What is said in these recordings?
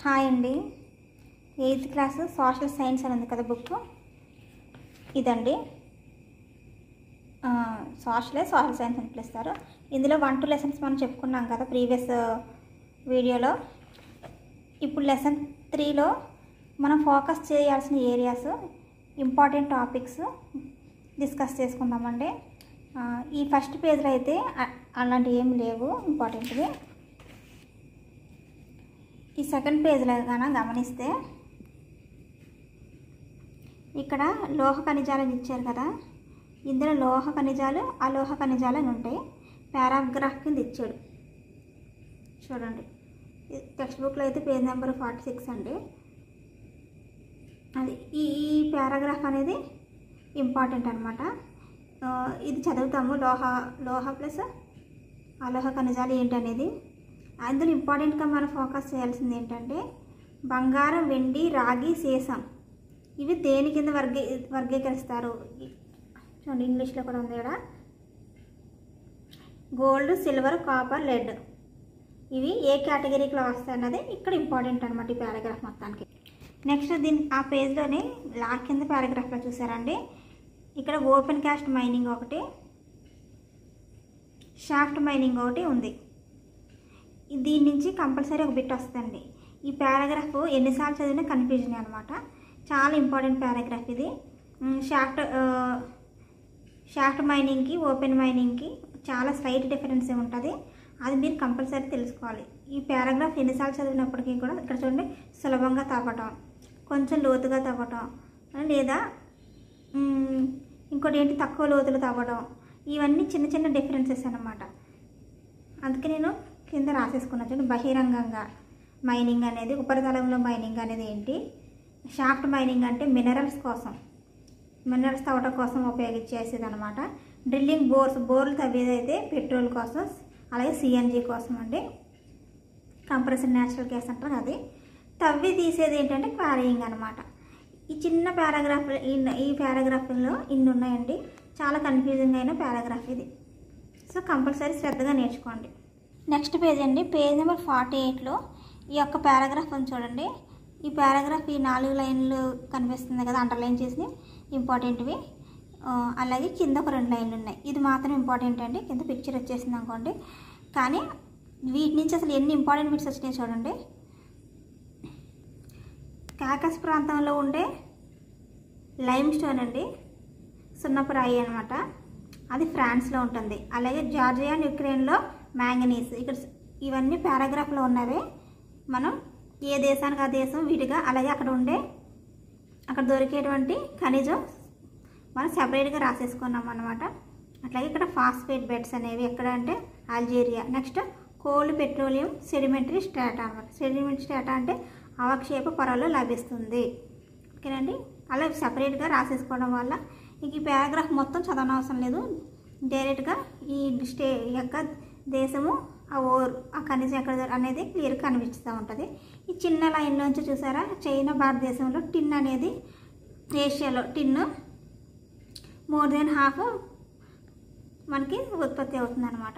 Hi అండి. 8th class social science అని ఉంది కదా బుక్, ఇదండి. సోషల్ సైన్స్ అని పిలుస్తారు. ఇందులో 1-2 లెసన్స్ మనం చెప్పుకున్నాం కదా ప్రీవియస్ వీడియోలో. ఇప్పుడు లెసన్ 3లో మనం ఫోకస్ చేయాల్సిన ఏరియాస్, ఇంపార్టెంట్ టాపిక్స్ డిస్కస్ చేసుకుందామండి. ఈ ఫస్ట్ పేజ్లో అయితే అలాంటివి ఏమి లేవు ఇంపార్టెంట్వి. ఈ సెకండ్ పేజ్లో కనుక గమనిస్తే ఇక్కడ లోహ ఖనిజాలను ఇచ్చారు కదా, ఇందులో లోహ ఖనిజాలు, అలోహ ఖనిజాలు అని ఉంటాయి. పారాగ్రాఫ్ కింద ఇచ్చాడు చూడండి. టెక్స్ట్ బుక్లో అయితే పేజ్ నెంబర్ 46 అండి. అది ఈ పారాగ్రాఫ్ అనేది ఇంపార్టెంట్ అనమాట. ఇది చదువుతాము. లోహ ప్లస్ అలోహ ఖనిజాలు ఏంటనేది. అందులో ఇంపార్టెంట్గా మనం ఫోకస్ చేయాల్సింది ఏంటంటే బంగారం, వెండి, రాగి, సీసం ఇవి దేని కింద వర్గీకరిస్తారు. చూడండి ఇంగ్లీష్లో కూడా ఉంది కదా. గోల్డ్, సిల్వర్, కాపర్, లెడ్ ఇవి ఏ కేటగిరీలో వస్తాయి అన్నది ఇక్కడ ఇంపార్టెంట్ అనమాట ఈ పారాగ్రాఫ్ మొత్తానికి. నెక్స్ట్ ఆ పేజ్లోనే కింద పారాగ్రాఫ్లో చూసారండి, ఇక్కడ ఓపెన్ కాస్ట్ మైనింగ్ ఒకటి, షాఫ్ట్ మైనింగ్ ఒకటి ఉంది. దీని నుంచి కంపల్సరీ ఒక బిట్ వస్తుందండి. ఈ పారాగ్రాఫ్ ఎన్నిసార్లు చదివినా కన్ఫ్యూజన్ అనమాట. చాలా ఇంపార్టెంట్ పారాగ్రాఫ్ ఇది. షాఫ్ట్ మైనింగ్కి ఓపెన్ మైనింగ్కి చాలా స్లైట్ డిఫరెన్స్ ఉంటుంది. అది మీరు కంపల్సరీ తెలుసుకోవాలి. ఈ పారాగ్రాఫ్ ఎన్నిసార్లు చదివినప్పటికీ కూడా ఇక్కడ చూడండి, సులభంగా తవ్వటం, కొంచెం లోతుగా తవ్వటం, లేదా ఇంకోటి ఏంటి తక్కువ లోతులు తవ్వడం, ఇవన్నీ చిన్న చిన్న డిఫరెన్సెస్ అన్నమాట. అందుకే నేను కింద రాసేసుకున్నా చూడండి. బహిరంగంగా మైనింగ్ అనేది, ఉపరితలంలో మైనింగ్ అనేది ఏంటి, షాఫ్ట్ మైనింగ్ అంటే మినరల్స్ తవ్వటం కోసం ఉపయోగించేసేది అనమాట. డ్రిల్లింగ్ బోర్లు తవ్వేదైతే పెట్రోల్ కోసం, అలాగే సిఎన్జి కోసం అండి. కంప్రెస్డ్ న్యాచురల్ గ్యాస్ అంటారు అది. తవ్వి తీసేది ఏంటంటే క్వారీయింగ్ అనమాట. ఈ చిన్న ఈ పారాగ్రాఫ్లో ఇన్ని ఉన్నాయండి. చాలా కన్ఫ్యూజింగ్ అయిన పారాగ్రాఫ్ ఇది. సో కంపల్సరీ శ్రద్ధగా నేర్చుకోండి. నెక్స్ట్ పేజ్ అండి, పేజ్ నెంబర్ 48లో ఈ యొక్క పారాగ్రాఫ్ అని చూడండి. ఈ పారాగ్రాఫ్ ఈ 4 లైన్లు కనిపిస్తుంది కదా, అండర్లైన్ చేసి ఇంపార్టెంట్వి. అలాగే కింద ఒక 2 లైన్లు ఉన్నాయి. ఇది మాత్రం ఇంపార్టెంట్ అండి. కింద పిక్చర్ వచ్చేసింది అనుకోండి. కానీ వీటి నుంచి అసలు ఎన్ని ఇంపార్టెంట్ బిట్స్ వచ్చినాయి చూడండి. కాకస్ ప్రాంతంలో ఉండే లైమ్ స్టోన్ అండి, సున్నపు రాయి అనమాట. అది ఫ్రాన్స్లో ఉంటుంది. అలాగే జార్జియా అండ్ యుక్రెయిన్లో మ్యాంగనీస్. ఇక్కడ ఇవన్నీ పారాగ్రాఫ్లో ఉన్నవే. మనం ఏ దేశానికి ఆ దేశం విడిగా, అలాగే అక్కడ దొరికేటువంటి ఖనిజం మనం సెపరేట్గా రాసేసుకున్నాం అనమాట. అట్లాగే ఇక్కడ ఫాస్ఫేట్ బెడ్స్ అనేవి ఎక్కడ అంటే Algeria. Next cold petroleum sedimentary strata అనమాట. సెడిమెంటరీ స్ట్రాటా అంటే అవక్షేప పొరలో లభిస్తుంది. ఓకేనండి. అలా సెపరేట్గా రాసేసుకోవడం వల్ల ఈ పారాగ్రాఫ్ మొత్తం చదవనవసరం లేదు. డైరెక్ట్గా ఈ యొక్క దేశము, ఆ ఖనిజం ఎక్కడ అనేది క్లియర్గా కనిపిస్తూ ఉంటుంది. ఈ చిన్న లైన్లోంచి చూసారా, చైనా, భారతదేశంలో టిన్ అనేది, ఏషియాలో టిన్ మోర్ దెన్ హాఫ్ మనకి ఉత్పత్తి అవుతుంది అనమాట.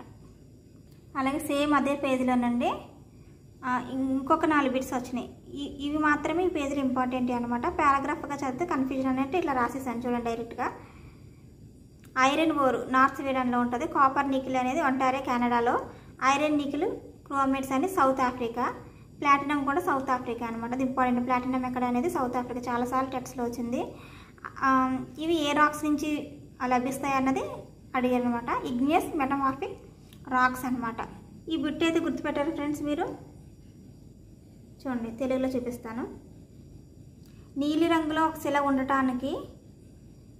అలాగే సేమ్ అదే పేజీలోనండి ఇంకొక 4 బిట్స్ వచ్చినాయి. ఇవి మాత్రమే ఈ పేజీలో ఇంపార్టెంట్ అనమాట. పారాగ్రాఫ్గా చదివితే కన్ఫ్యూజన్ అనేది ఇట్లా రాసేసాను చూడండి డైరెక్ట్గా. ఐరన్ ఓర్ నార్త్ స్వీడన్లో ఉంటుంది. కాపర్ నికిల్ అనేది ఒంటారియో కెనడాలో. ఐరన్ నికిల్ క్రోమేట్స్ అని సౌత్ ఆఫ్రికా. ప్లాటినం కూడా సౌత్ ఆఫ్రికా అనమాట. అది ఇంపార్టెంట్. ప్లాటినం ఎక్కడ అనేది సౌత్ ఆఫ్రికా. చాలాసార్లు టెక్స్ట్లో వచ్చింది. ఇవి ఏ రాక్స్ నుంచి లభిస్తాయి అన్నది అడిగారు అనమాట. ఇగ్నియస్ మెటమార్ఫిక్ రాక్స్ అనమాట. ఈ బిట్ అయితే గుర్తుపెట్టారు ఫ్రెండ్స్ మీరు. చూడండి తెలుగులో చూపిస్తాను. నీలి రంగులో ఒక శిల ఉండటానికి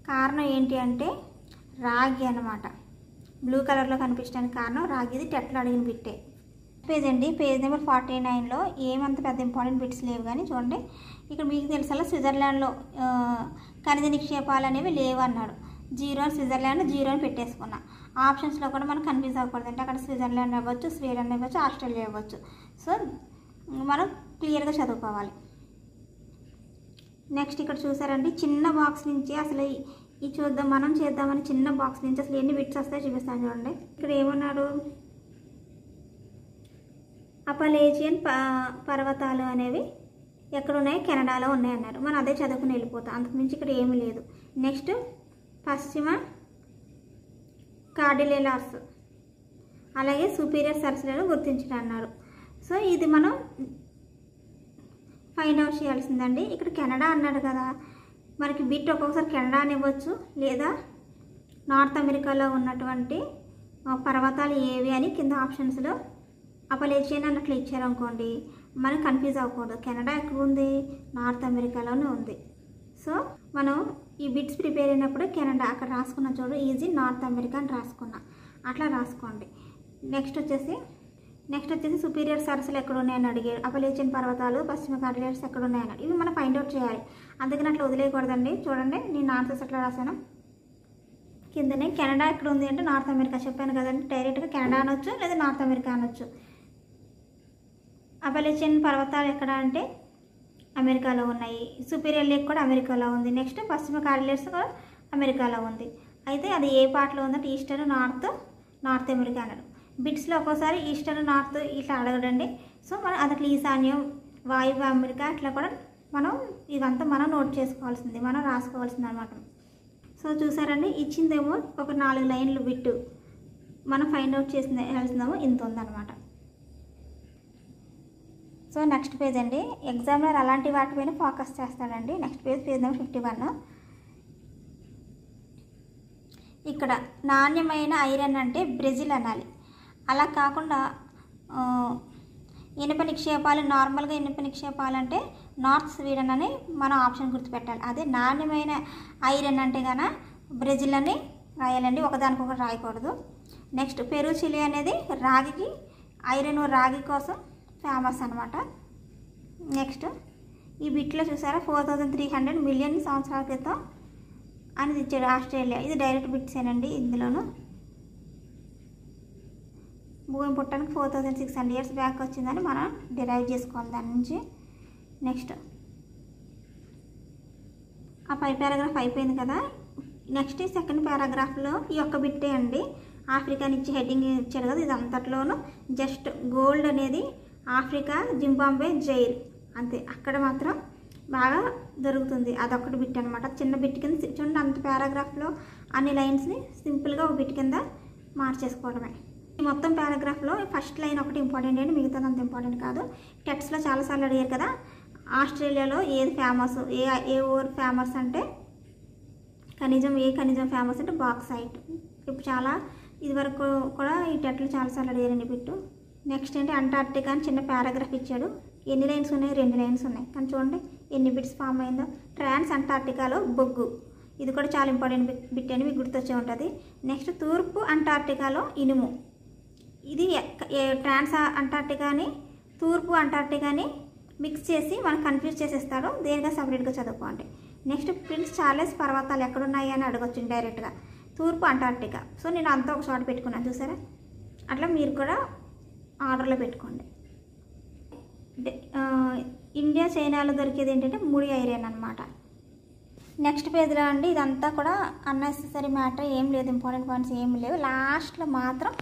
కారణం ఏంటి అంటే రాగి అనమాట. బ్లూ కలర్లో కనిపించడానికి కారణం రాగి. ఇది టెట్లో అడిగిన బిట్టే. పేజ్ అండి, పేజ్ నెంబర్ 49లో ఏమంత పెద్ద ఇంపార్టెంట్ బిట్స్ లేవు. కానీ చూడండి ఇక్కడ మీకు తెలుసా స్విట్జర్లాండ్లో ఖనిజ నిక్షేపాలు అనేవి లేవు అన్నాడు. 0 అని స్విట్జర్లాండ్ 0 అని పెట్టేసుకున్నా. ఆప్షన్స్లో కూడా మనం కన్ఫ్యూజ్ అవ్వకూడదు. అంటే అక్కడ స్విట్జర్లాండ్ అవ్వచ్చు, స్వీడన్ అవ్వచ్చు, ఆస్ట్రేలియా అవ్వచ్చు. సో మనం క్లియర్గా చదువుకోవాలి. నెక్స్ట్ ఇక్కడ చూసారండి, చిన్న బాక్స్ నుంచి అసలు ఈ మనం చేద్దామని చిన్న బాక్స్ నుంచి అసలు ఎన్ని బిట్స్ వస్తాయో చూపిస్తాను చూడండి. ఇక్కడ ఏమన్నాడు, అపలేజియన్ పర్వతాలు అనేవి ఎక్కడ ఉన్నాయి? కెనడాలో ఉన్నాయి అన్నారు. మనం అదే చదువుకుని వెళ్ళిపోతాం, అంతకుమించి ఇక్కడ ఏమీ లేదు. నెక్స్ట్ పశ్చిమ కార్డిలేలార్స్ అలాగే సుపీరియర్ సరస్సులను గుర్తించడం అన్నారు. సో ఇది మనం ఫైండ్ అవుట్ చేయాల్సిందండి. ఇక్కడ కెనడా అన్నాడు కదా, మనకి బిట్ ఒక్కొక్కసారి కెనడా అని ఇవ్వచ్చు, లేదా నార్త్ అమెరికాలో ఉన్నటువంటి పర్వతాలు ఏవి అని కింద ఆప్షన్స్లో అపలేజియన్ అన్నట్లు ఇచ్చారనుకోండి, మనం కన్ఫ్యూజ్ అవ్వకూడదు. కెనడా ఎక్కడ ఉంది? నార్త్ అమెరికాలోనే ఉంది. సో మనం ఈ బిట్స్ ప్రిపేర్ అయినప్పుడు కెనడా అక్కడ రాసుకున్న చూడు, ఈజీ నార్త్ అమెరికా అని రాసుకున్నా, అట్లా రాసుకోండి. నెక్స్ట్ వచ్చేసి సుపీరియర్ సరస్సులు ఎక్కడ ఉన్నాయని అడిగారు. అపలేజియన్ పర్వతాలు, పశ్చిమ కార్డిలేలార్స్ ఎక్కడ ఉన్నాయన్నాడు. ఇవి మనం ఫైండ్ అవుట్ చేయాలి, అందుకని అట్లా వదిలేయకూడదండి. చూడండి నేను ఆన్సర్స్ ఎట్లా రాశాను. కిందనే కెనడా ఎక్కడ ఉంది అంటే నార్త్ అమెరికా చెప్పాను కదండి, డైరెక్ట్గా కెనడా అనొచ్చు లేదా నార్త్ అమెరికా అనొచ్చు. అపలేజియన్ పర్వతాలు ఎక్కడ అంటే అమెరికాలో ఉన్నాయి. సుపీరియర్ లేక్ కూడా అమెరికాలో ఉంది. నెక్స్ట్ పశ్చిమ కార్డిలేలార్స్ కూడా అమెరికాలో ఉంది. అయితే అది ఏ పార్ట్లో ఉందంటే ఈస్టర్న్, నార్త్ అమెరికా అన్నాడు. బిట్స్లో ఒక్కోసారి ఈస్టర్న్, నార్త్ ఇట్లా అడగడండి. సో మనం అట్లా ఈశాన్యం, వాయువ్య అమెరికా ఇట్లా కూడా ఇదంతా మనం నోట్ చేసుకోవాల్సింది, మనం రాసుకోవాల్సింది అనమాట. సో చూసారండి, ఇచ్చిందేమో ఒక 4 లైన్లు బిట్టు, మనం ఫైండ్ అవుట్ చేయాల్సిందేమో ఇంత ఉందన్నమాట. సో నెక్స్ట్ పేజ్ అండి, ఎగ్జామినర్ అలాంటి వాటిపైన ఫోకస్ చేస్తాడండి. Next page number 51. ఇక్కడ నాణ్యమైన ఐరన్ అంటే బ్రెజిల్ అనాలి, అలా కాకుండా ఇనుప నిక్షేపాలు, నార్మల్గా ఇనుప నిక్షేపాలు అంటే నార్త్ స్వీడన్ అని మనం ఆప్షన్ గుర్తుపెట్టాలి. అదే నాణ్యమైన ఐరన్ అంటే కనుక బ్రెజిల్ అని రాయాలండి, ఒకదానికొకటి రాయకూడదు. నెక్స్ట్ పెరు, చిలీ అనేది రాగికి, ఐరన్ రాగి కోసం ఫేమస్ అనమాట. నెక్స్ట్ ఈ బిట్లో చూసారా 4300 మిలియన్ సంవత్సరాల క్రితం అనేది ఇచ్చాడు ఆస్ట్రేలియా. ఇది డైరెక్ట్ బిట్సేనండి. ఇందులోను భూమి పుట్టడానికి 4600 ఇయర్స్ బ్యాక్ వచ్చిందని మనం డిరైవ్ చేసుకోవాలి దాని నుంచి. నెక్స్ట్ ఆ పై పారాగ్రాఫ్ అయిపోయింది కదా. నెక్స్ట్ ఈ సెకండ్ పారాగ్రాఫ్లో ఈ యొక్క బిట్టే అండి, ఆఫ్రికా నుంచి హెడ్డింగ్ ఇచ్చాడు కదా, ఇది అంతట్లోనూ జస్ట్ గోల్డ్ అనేది ఆఫ్రికా, జింబాబ్వే, జైర్ అంతే, అక్కడ మాత్రం బాగా దొరుకుతుంది. అదొక్కటి బిట్ అనమాట, చిన్న బిట్ కింద చూడండి. అంత పారాగ్రాఫ్లో అన్ని లైన్స్ని సింపుల్గా ఒక బిట్ కింద మార్చేసుకోవడమే. ఈ మొత్తం పారాగ్రాఫ్లో ఫస్ట్ లైన్ ఒకటి ఇంపార్టెంట్ అండి, మిగతాది అంత ఇంపార్టెంట్ కాదు. టెక్స్ట్లో చాలాసార్లు అడిగారు కదా, ఆస్ట్రేలియాలో ఏది ఫేమస్, ఏ ఊరు ఫేమస్ అంటే ఏ ఖనిజం ఫేమస్ అంటే బాక్సైట్. ఇప్పుడు చాలా ఇదివరకు కూడా ఈ టెట్లో చాలాసార్లు అడిగారండి బిట్టు. నెక్స్ట్ ఏంటి, అంటార్క్టికా అని చిన్న పారాగ్రాఫ్ ఇచ్చాడు. ఎన్ని లైన్స్ ఉన్నాయి? 2 లైన్స్ ఉన్నాయి, కానీ చూడండి ఎన్ని బిట్స్ ఫామ్ అయిందో. ట్రాన్స్ అంటార్క్టికాలో బొగ్గు, ఇది కూడా చాలా ఇంపార్టెంట్ బిట్ అని మీకు గుర్తొచ్చే ఉంటుంది. నెక్స్ట్ తూర్పు అంటార్క్టికాలో ఇనుము, ఇది ట్రాన్స్ అంటార్క్టికాని తూర్పు అంటార్క్టికాని మిక్స్ చేసి మనం కన్ఫ్యూజ్ చేసేస్తాడు, దేనిగా సపరేట్గా చదువుకోండి. నెక్స్ట్ ప్రిన్స్ చార్లెస్ పర్వతాలు ఎక్కడున్నాయి అని అడగొచ్చు డైరెక్ట్గా, తూర్పు అంటార్క్టికా. సో నేను అంతా ఒక చోట పెట్టుకున్నాను చూసారా, అట్లా మీరు కూడా ఆర్డర్లో పెట్టుకోండి. ఇండియా, చైనాలో దొరికేది ఏంటంటే ముడి ఐరన్ అనమాట. నెక్స్ట్ పేజ్లో అండి ఇదంతా కూడా అన్నెసెసరీ మ్యాటర్, ఏం లేదు, ఇంపార్టెంట్ పాయింట్స్ ఏమి లేవు. లాస్ట్లో మాత్రం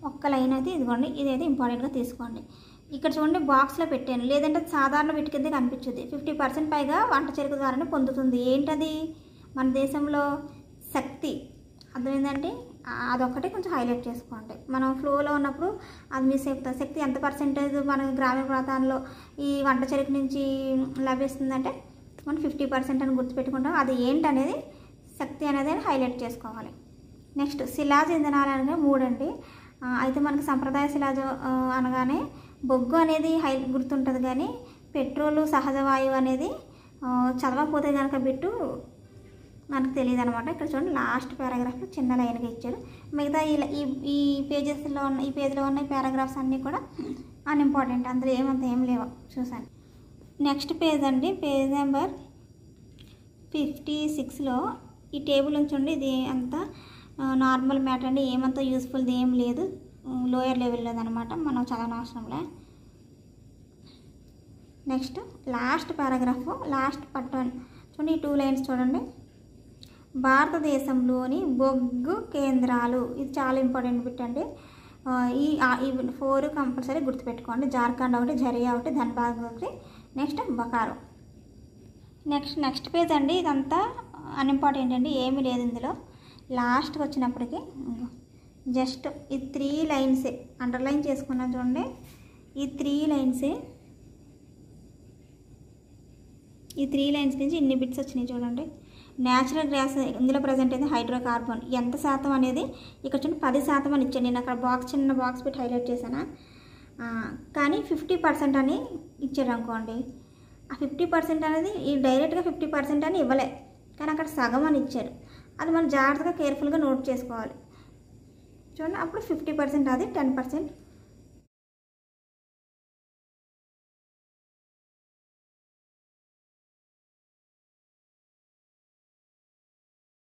ఒక్క లైన్ అయితే ఇదిగోండి, ఇదైతే ఇంపార్టెంట్గా తీసుకోండి. ఇక్కడ చూడండి బాక్స్లో పెట్టాను, లేదంటే సాధారణ బిట్ కింద కనిపించుద్ది. 50% పైగా వంట చెరుకు ద్వారానే పొందుతుంది. ఏంటది? మన దేశంలో శక్తి, అర్థమైందంటే అదొక్కటి కొంచెం హైలైట్ చేసుకోండి. మనం ఫ్లోలో ఉన్నప్పుడు అది మిస్ అయిపోతుంది. శక్తి ఎంత పర్సెంటేజ్ మన గ్రామీణ ప్రాంతాల్లో ఈ వంట చెరుకు నుంచి లభిస్తుందంటే మనం 50% అని గుర్తుపెట్టుకుంటాం. అది ఏంటనేది శక్తి అనేది హైలైట్ చేసుకోవాలి. నెక్స్ట్ శిలాజ ఇంధనాలు అనగా 3 అండి. అయితే మనకి సంప్రదాయ శిలాజ అనగానే బొగ్గు అనేది గుర్తుంటుంది, కానీ పెట్రోలు, సహజ వాయువు అనేది చదవకపోతే కనుక బిట్టు మనకు తెలియదు అనమాట. ఇక్కడ చూడండి లాస్ట్ పారాగ్రాఫ్లో చిన్న లైన్గా ఇచ్చారు. మిగతా ఈ పేజెస్లో ఉన్న, ఈ పేజ్లో ఉన్న పారాగ్రాఫ్స్ అన్నీ కూడా అన్ఇంపార్టెంట్, అందులో ఏం లేవు చూసాను. నెక్స్ట్ పేజ్ అండి, పేజ్ నెంబర్ 56లో ఈ టేబుల్ ఉంచండి. ఇది అంతా నార్మల్ మ్యాటర్ అండి, ఏమంతా యూస్ఫుల్ది ఏం లేదు, లోయర్ లెవెల్లో అనమాట, మనం చదవనవసరంలే. నెక్స్ట్ లాస్ట్ పారాగ్రాఫ్, లాస్ట్ పట్టండి చూడండి, ఈ 2 లైన్స్ చూడండి. భారతదేశంలోని బొగ్గు కేంద్రాలు, ఇది చాలా ఇంపార్టెంట్ బిట్ అండి. ఈ 4 కంపల్సరీ గుర్తుపెట్టుకోండి. జార్ఖండ్ ఒకటి, ఝరియా ఒకటి, ధన్బాద్ ఒకటి, నెక్స్ట్ బొకారో. నెక్స్ట్ పేజ్ అండి. ఇదంతా అన్ఇంపార్టెంట్ అండి, ఏమీ లేదు ఇందులో. లాస్ట్కి వచ్చినప్పటికీ జస్ట్ ఈ 3 లైన్సే అండర్లైన్ చేసుకున్నాం చూడండి. ఈ 3 లైన్సే, ఈ 3 లైన్స్ నుంచి ఇన్ని బిట్స్ వచ్చినాయి చూడండి. న్యాచురల్ గ్యాస్ ఇందులో ప్రజెంట్ అయితే హైడ్రోకార్బన్ ఎంత శాతం అనేది ఇక్కడ చూడండి 10% అని ఇచ్చాను. నేను అక్కడ చిన్న బాక్స్ పెట్టి హైలైట్ చేశాను. కానీ 50% అని ఇచ్చారు అనుకోండి. ఆ 50% అనేది ఈ డైరెక్ట్గా 50% అని ఇవ్వలే, కానీ అక్కడ సగం అని ఇచ్చారు. అది మనం జాగ్రత్తగా కేర్ఫుల్గా నోట్ చేసుకోవాలి చూడండి. అప్పుడు 50% అది 10%